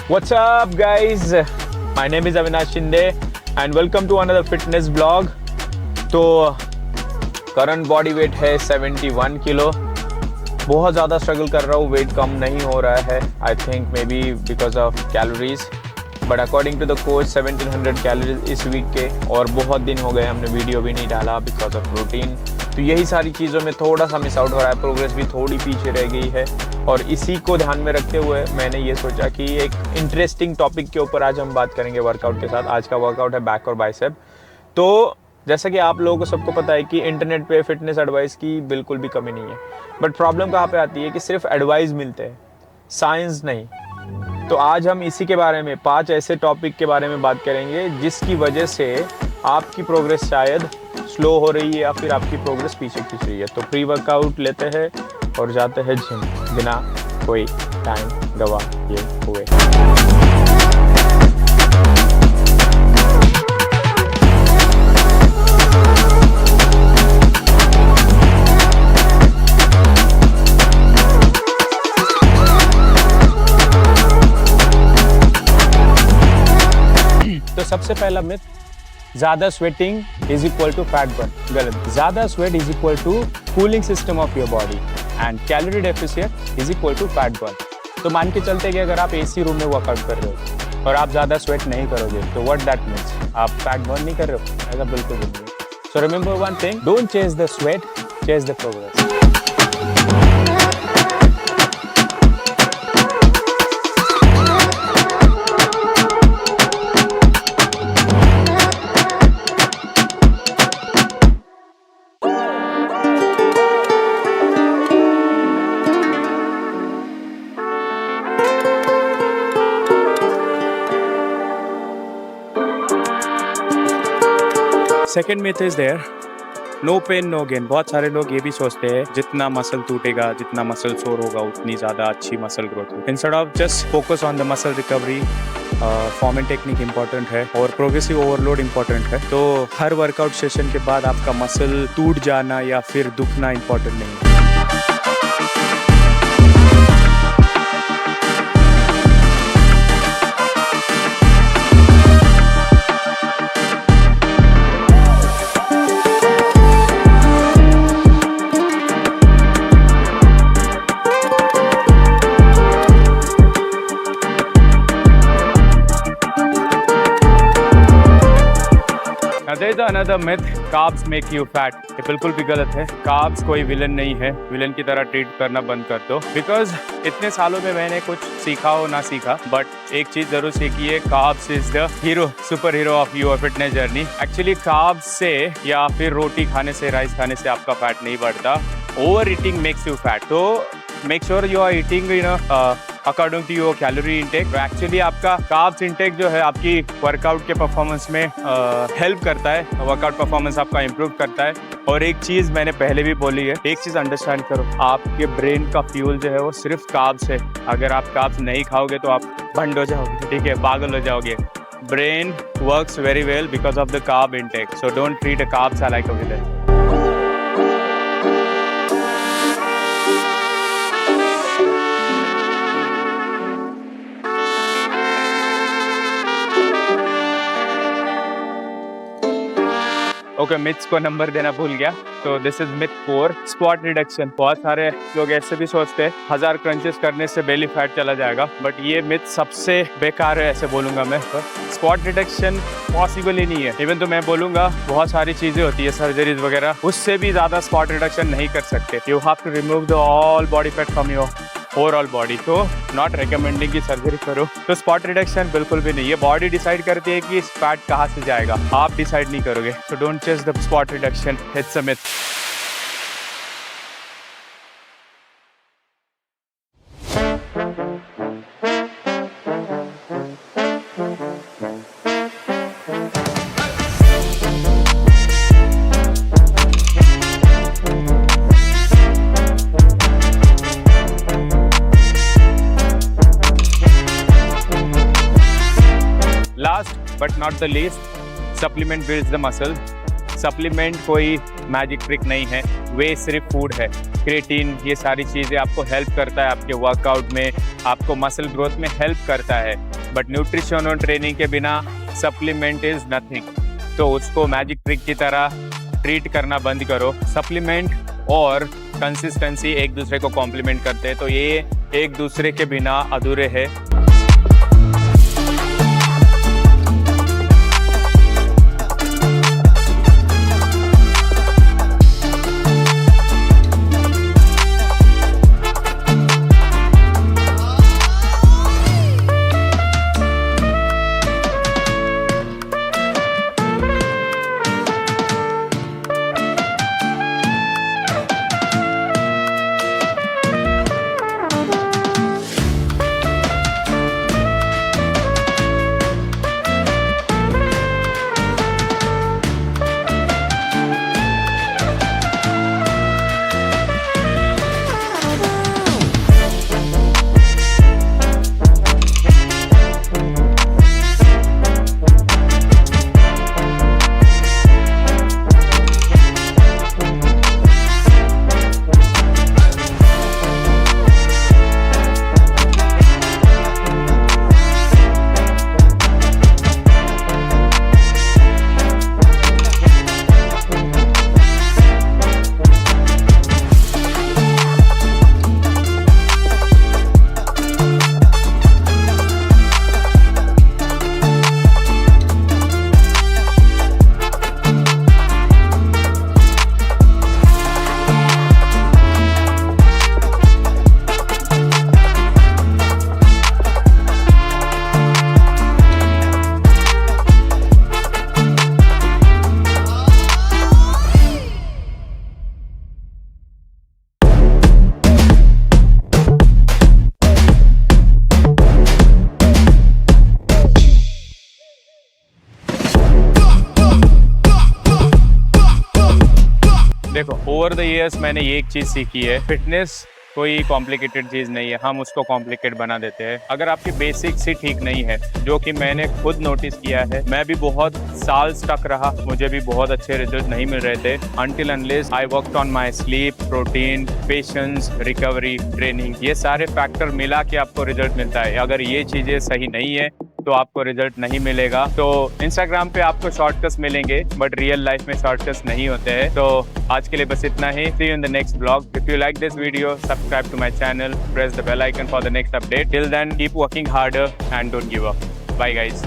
What's up guys? My name is Avinash Shinde and welcome to another fitness vlog. तो current body weight है 71 kilo. बहुत ज़्यादा struggle कर रहा हूँ, वेट कम नहीं हो रहा है। I think may be because of calories, but according to the coach 1700 calories इस वीक के, और बहुत दिन हो गए हमने वीडियो भी नहीं डाला बिकॉज ऑफ रूटीन। तो यही सारी चीज़ों में थोड़ा सा मिस आउट हो रहा है, प्रोग्रेस भी थोड़ी पीछे रह गई है। और इसी को ध्यान में रखते हुए मैंने ये सोचा कि एक इंटरेस्टिंग टॉपिक के ऊपर आज हम बात करेंगे वर्कआउट के साथ। आज का वर्कआउट है बैक और बाइसेप। तो जैसा कि आप लोगों को सबको पता है कि इंटरनेट पे फिटनेस एडवाइस की बिल्कुल भी कमी नहीं है, बट प्रॉब्लम कहाँ पे आती है कि सिर्फ एडवाइस मिलते हैं, साइंस नहीं। तो आज हम इसी के बारे में 5 ऐसे टॉपिक के बारे में बात करेंगे जिसकी वजह से आपकी प्रोग्रेस शायद स्लो हो रही है या फिर आपकी प्रोग्रेस पीछे खींच रही है। तो प्री वर्कआउट लेते हैं और जाते हैं जिम बिना कोई टाइम गवाए हुए। तो सबसे पहला मिथ, ज़्यादा sweating is equal to fat burn. गलत। ज़्यादा sweat is equal to cooling system of your body and calorie deficit is equal to fat burn. तो मान के चलते कि अगर आप एसी रूम में वर्कआउट कर रहे हो और आप ज़्यादा स्वेट नहीं करोगे तो व्हाट दैट मीन्स, आप फैट बर्न नहीं कर रहे हो, ऐसा बिल्कुल भी नहीं। So remember one thing, don't chase the sweat, chase the progress. Second myth is there, no pain no gain. बहुत सारे लोग ये भी सोचते हैं जितना मसल टूटेगा, जितना मसल सोर होगा, उतनी ज़्यादा अच्छी मसल ग्रोथ होगी। Instead of just focus on the muscle recovery, forming technique important है और प्रोग्रेसिव ओवरलोड इंपॉर्टेंट है। तो हर वर्कआउट सेशन के बाद आपका मसल टूट जाना या फिर दुखना इंपॉर्टेंट नहीं है। There is another myth, carbs make you fat। ये बिल्कुल भी गलत है। कार्ब्स कोई विलन नहीं है, विलन की तरह ट्रीट करना बंद कर दो। बिकॉज इतने सालों में मैंने कुछ सीखा हो ना सीखा, बट एक चीज जरूर सीखी है, carbs is the hero, super hero of your fitness journey. Actually carbs से या फिर रोटी खाने से, राइस खाने से आपका फैट नहीं बढ़ता। Over eating makes you fat. तो make sure you are eating according to your calorie intake. Actually आपका कार्ब्स इंटेक जो है आपकी वर्कआउट के परफॉर्मेंस में हेल्प करता है, वर्कआउट परफॉर्मेंस आपका इम्प्रूव करता है। और एक चीज़ मैंने पहले भी बोली है, एक चीज़ अंडरस्टैंड करो, आपके ब्रेन का फ्यूल जो है वो सिर्फ कार्ब्स है। अगर आप कार्ब्स नहीं खाओगे तो आप भंड हो जाओगे, ठीक है, पागल हो जाओगे। Brain works very well because of the carb intake, so don't treat a carbs like a villain. Okay, myths को नंबर देना भूल गया। तो this is myth 4, squat reduction. बहुत सारे लोग ऐसे भी सोचते हैं 1000 क्रंचेस करने से बेली फैट चला जाएगा, बट ये मिथ सबसे बेकार है, ऐसे बोलूंगा मैं। स्क्वाट रिडक्शन पॉसिबल ही नहीं है। इवन तो मैं बोलूंगा बहुत सारी चीजें होती है, सर्जरीज वगैरह, उससे भी ज्यादा स्क्वाट रिडक्शन नहीं कर सकते। You have to remove the all body fat from your overall body. तो नॉट रिकमेंडिंग की सर्जरी करो। तो स्पॉट रिडक्शन बिल्कुल भी नहीं है। बॉडी डिसाइड करती है कि फैट कहाँ से जाएगा, आप डिसाइड नहीं करोगे। तो don't chase the spot reduction, it's a myth. But not the least, supplement builds the muscle. Supplement कोई मैजिक ट्रिक नहीं है, वे सिर्फ फूड है। क्रिएटिन, ये सारी चीज़ें आपको हेल्प करता है आपके वर्कआउट में, आपको मसल ग्रोथ में हेल्प करता है। बट न्यूट्रिशन और ट्रेनिंग के बिना सप्लीमेंट इज नथिंग। तो उसको मैजिक ट्रिक की तरह ट्रीट करना बंद करो। सप्लीमेंट और कंसिस्टेंसी एक दूसरे को कॉम्प्लीमेंट करते हैं, तो ये एक दूसरे के बिना अधूरे है। देखो, ओवर द इयर्स मैंने ये एक चीज़ सीखी है, फिटनेस कोई कॉम्प्लिकेटेड चीज़ नहीं है, हम उसको कॉम्प्लिकेट बना देते हैं। अगर आपकी बेसिक्स ही ठीक नहीं है, जो कि मैंने खुद नोटिस किया है, मैं भी बहुत साल स्टक रहा, मुझे भी बहुत अच्छे रिजल्ट नहीं मिल रहे थे until unless I worked on my sleep, protein, patience, recovery, training. ये सारे फैक्टर मिला के आपको रिजल्ट मिलता है। अगर ये चीज़ें सही नहीं है तो आपको रिजल्ट नहीं मिलेगा। तो इंस्टाग्राम पे आपको शॉर्टकट्स मिलेंगे, बट रियल लाइफ में शॉर्टकट्स नहीं होते हैं। तो आज के लिए बस इतना ही। See you in the next blog. If you like this video, subscribe to my channel, press the bell icon for the next update. Till then keep working harder and don't give up. Bye guys.